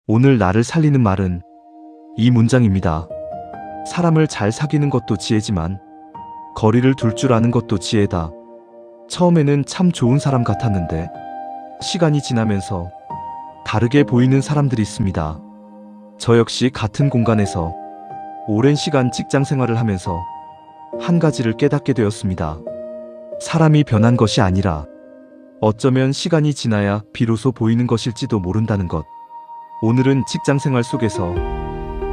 오늘 나를 살리는 말은 이 문장입니다. 사람을 잘 사귀는 것도 지혜지만 거리를 둘 줄 아는 것도 지혜다. 처음에는 참 좋은 사람 같았는데 시간이 지나면서 다르게 보이는 사람들이 있습니다. 저 역시 같은 공간에서 오랜 시간 직장 생활을 하면서 한 가지를 깨닫게 되었습니다. 사람이 변한 것이 아니라 어쩌면 시간이 지나야 비로소 보이는 것일지도 모른다는 것. 오늘은 직장 생활 속에서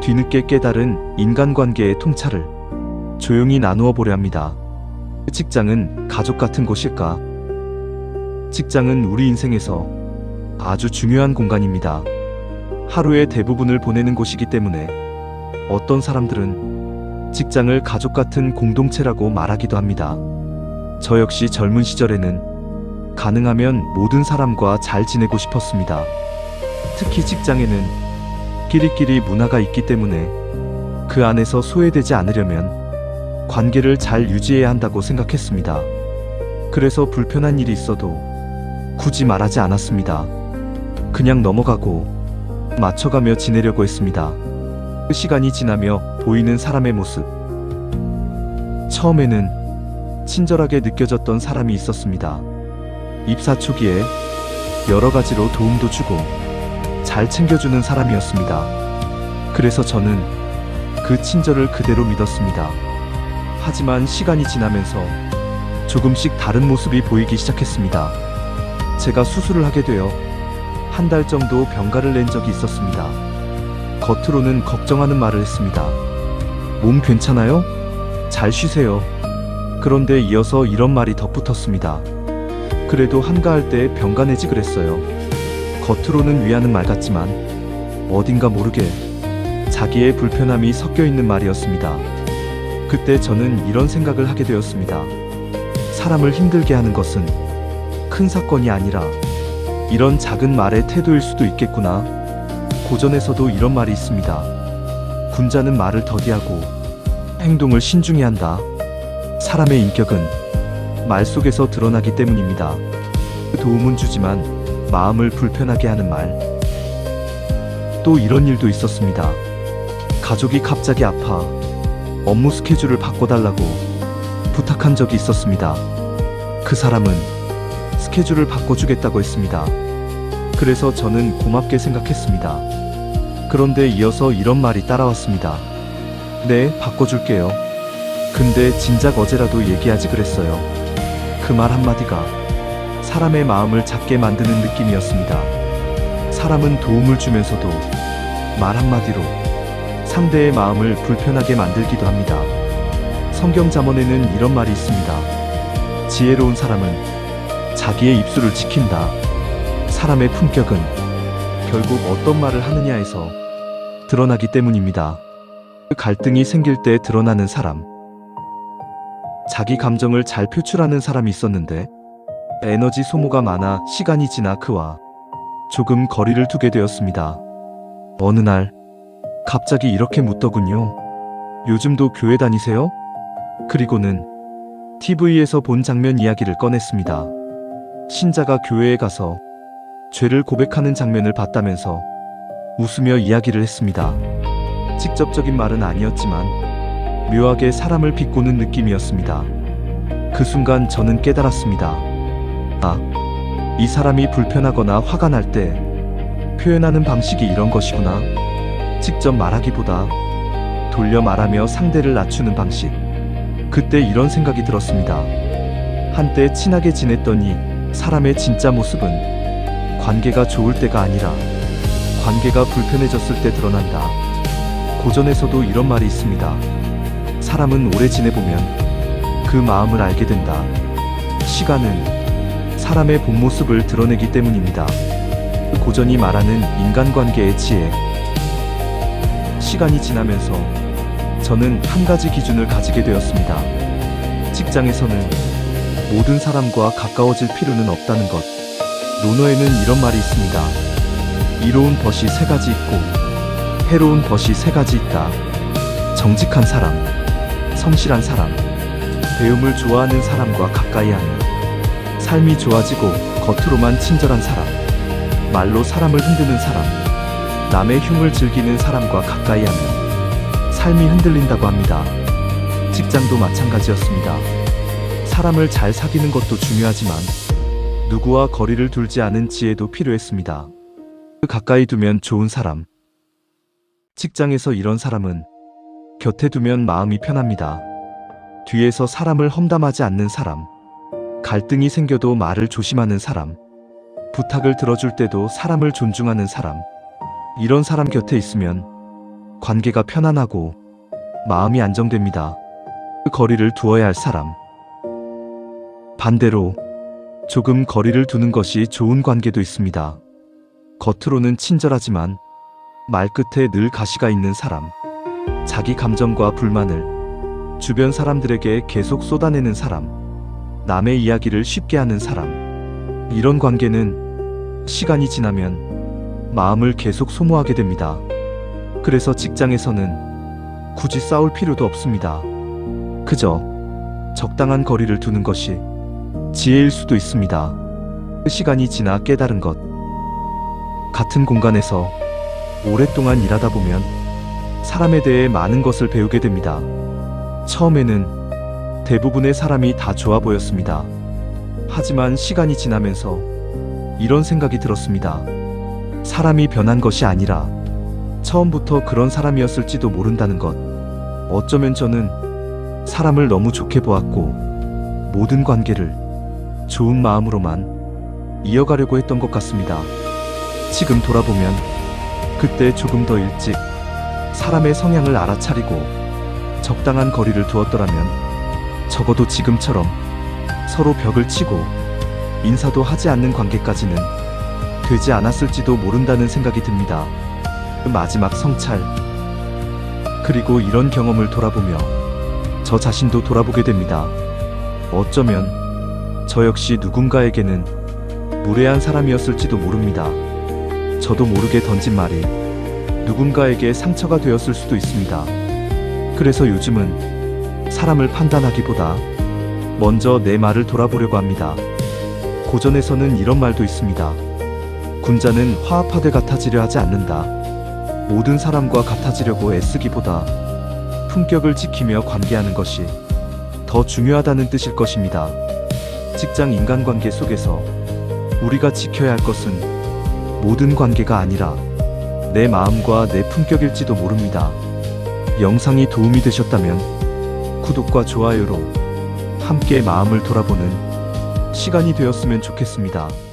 뒤늦게 깨달은 인간관계의 통찰을 조용히 나누어 보려 합니다. 직장은 가족 같은 곳일까? 직장은 우리 인생에서 아주 중요한 공간입니다. 하루의 대부분을 보내는 곳이기 때문에 어떤 사람들은 직장을 가족 같은 공동체라고 말하기도 합니다. 저 역시 젊은 시절에는 가능하면 모든 사람과 잘 지내고 싶었습니다. 특히 직장에는 끼리끼리 문화가 있기 때문에 그 안에서 소외되지 않으려면 관계를 잘 유지해야 한다고 생각했습니다. 그래서 불편한 일이 있어도 굳이 말하지 않았습니다. 그냥 넘어가고 맞춰가며 지내려고 했습니다. 시간이 지나며 보이는 사람의 모습. 처음에는 친절하게 느껴졌던 사람이 있었습니다. 입사 초기에 여러 가지로 도움도 주고 잘 챙겨주는 사람이었습니다. 그래서 저는 그 친절을 그대로 믿었습니다. 하지만 시간이 지나면서 조금씩 다른 모습이 보이기 시작했습니다. 제가 수술을 하게 되어 한 달 정도 병가를 낸 적이 있었습니다. 겉으로는 걱정하는 말을 했습니다. 몸 괜찮아요? 잘 쉬세요. 그런데 이어서 이런 말이 덧붙었습니다. 그래도 한가할 때 병가 내지 그랬어요. 겉으로는 위하는 말 같지만 어딘가 모르게 자기의 불편함이 섞여 있는 말이었습니다. 그때 저는 이런 생각을 하게 되었습니다. 사람을 힘들게 하는 것은 큰 사건이 아니라 이런 작은 말의 태도일 수도 있겠구나. 고전에서도 이런 말이 있습니다. 군자는 말을 더디하고 행동을 신중히 한다. 사람의 인격은 말 속에서 드러나기 때문입니다. 도움은 주지만 마음을 불편하게 하는 말. 또 이런 일도 있었습니다. 가족이 갑자기 아파 업무 스케줄을 바꿔달라고 부탁한 적이 있었습니다. 그 사람은 스케줄을 바꿔주겠다고 했습니다. 그래서 저는 고맙게 생각했습니다. 그런데 이어서 이런 말이 따라왔습니다. 네, 바꿔줄게요. 근데 진작 어제라도 얘기하지 그랬어요. 그 말 한마디가 사람의 마음을 작게 만드는 느낌이었습니다. 사람은 도움을 주면서도 말 한마디로 상대의 마음을 불편하게 만들기도 합니다. 성경 잠언에는 이런 말이 있습니다. 지혜로운 사람은 자기의 입술을 지킨다. 사람의 품격은 결국 어떤 말을 하느냐에서 드러나기 때문입니다. 갈등이 생길 때 드러나는 사람. 자기 감정을 잘 표출하는 사람이 있었는데 에너지 소모가 많아 시간이 지나 그와 조금 거리를 두게 되었습니다. 어느 날 갑자기 이렇게 묻더군요. 요즘도 교회 다니세요? 그리고는 TV에서 본 장면 이야기를 꺼냈습니다. 신자가 교회에 가서 죄를 고백하는 장면을 봤다면서 웃으며 이야기를 했습니다. 직접적인 말은 아니었지만 묘하게 사람을 비꼬는 느낌이었습니다. 그 순간 저는 깨달았습니다. 아, 이 사람이 불편하거나 화가 날 때 표현하는 방식이 이런 것이구나. 직접 말하기보다 돌려 말하며 상대를 낮추는 방식. 그때 이런 생각이 들었습니다. 한때 친하게 지냈더니 사람의 진짜 모습은 관계가 좋을 때가 아니라 관계가 불편해졌을 때 드러난다. 고전에서도 이런 말이 있습니다. 사람은 오래 지내보면 그 마음을 알게 된다. 시간은 사람의 본 모습을 드러내기 때문입니다. 고전이 말하는 인간관계의 지혜. 시간이 지나면서 저는 한 가지 기준을 가지게 되었습니다. 직장에서는 모든 사람과 가까워질 필요는 없다는 것. 논어에는 이런 말이 있습니다. 이로운 벗이 세 가지 있고 해로운 벗이 세 가지 있다. 정직한 사람, 성실한 사람, 배움을 좋아하는 사람과 가까이 하는, 삶이 좋아지고 겉으로만 친절한 사람, 말로 사람을 흔드는 사람. 남의 흉을 즐기는 사람과 가까이 하면 삶이 흔들린다고 합니다. 직장도 마찬가지였습니다. 사람을 잘 사귀는 것도 중요하지만 누구와 거리를 둘지 않은 지혜도 필요했습니다. 가까이 두면 좋은 사람. 직장에서 이런 사람은 곁에 두면 마음이 편합니다. 뒤에서 사람을 험담하지 않는 사람. 갈등이 생겨도 말을 조심하는 사람. 부탁을 들어줄 때도 사람을 존중하는 사람. 이런 사람 곁에 있으면 관계가 편안하고 마음이 안정됩니다. 거리를 두어야 할 사람. 반대로 조금 거리를 두는 것이 좋은 관계도 있습니다. 겉으로는 친절하지만 말끝에 늘 가시가 있는 사람. 자기 감정과 불만을 주변 사람들에게 계속 쏟아내는 사람. 남의 이야기를 쉽게 하는 사람. 이런 관계는 시간이 지나면 마음을 계속 소모하게 됩니다. 그래서 직장에서는 굳이 싸울 필요도 없습니다. 그저 적당한 거리를 두는 것이 지혜일 수도 있습니다. 시간이 지나 깨달은 것. 같은 공간에서 오랫동안 일하다 보면 사람에 대해 많은 것을 배우게 됩니다. 처음에는 대부분의 사람이 다 좋아 보였습니다. 하지만 시간이 지나면서 이런 생각이 들었습니다. 사람이 변한 것이 아니라 처음부터 그런 사람이었을지도 모른다는 것. 어쩌면 저는 사람을 너무 좋게 보았고 모든 관계를 좋은 마음으로만 이어가려고 했던 것 같습니다. 지금 돌아보면 그때 조금 더 일찍 사람의 성향을 알아차리고 적당한 거리를 두었더라면 적어도 지금처럼 서로 벽을 치고 인사도 하지 않는 관계까지는 되지 않았을지도 모른다는 생각이 듭니다. 마지막 성찰. 그리고 이런 경험을 돌아보며 저 자신도 돌아보게 됩니다. 어쩌면 저 역시 누군가에게는 무례한 사람이었을지도 모릅니다. 저도 모르게 던진 말이 누군가에게 상처가 되었을 수도 있습니다. 그래서 요즘은 사람을 판단하기보다 먼저 내 말을 돌아보려고 합니다. 고전에서는 이런 말도 있습니다. 군자는 화합하되 같아지려 하지 않는다. 모든 사람과 같아지려고 애쓰기보다 품격을 지키며 관계하는 것이 더 중요하다는 뜻일 것입니다. 직장 인간관계 속에서 우리가 지켜야 할 것은 모든 관계가 아니라 내 마음과 내 품격일지도 모릅니다. 영상이 도움이 되셨다면 구독과 좋아요로 함께 마음을 돌아보는 시간이 되었으면 좋겠습니다.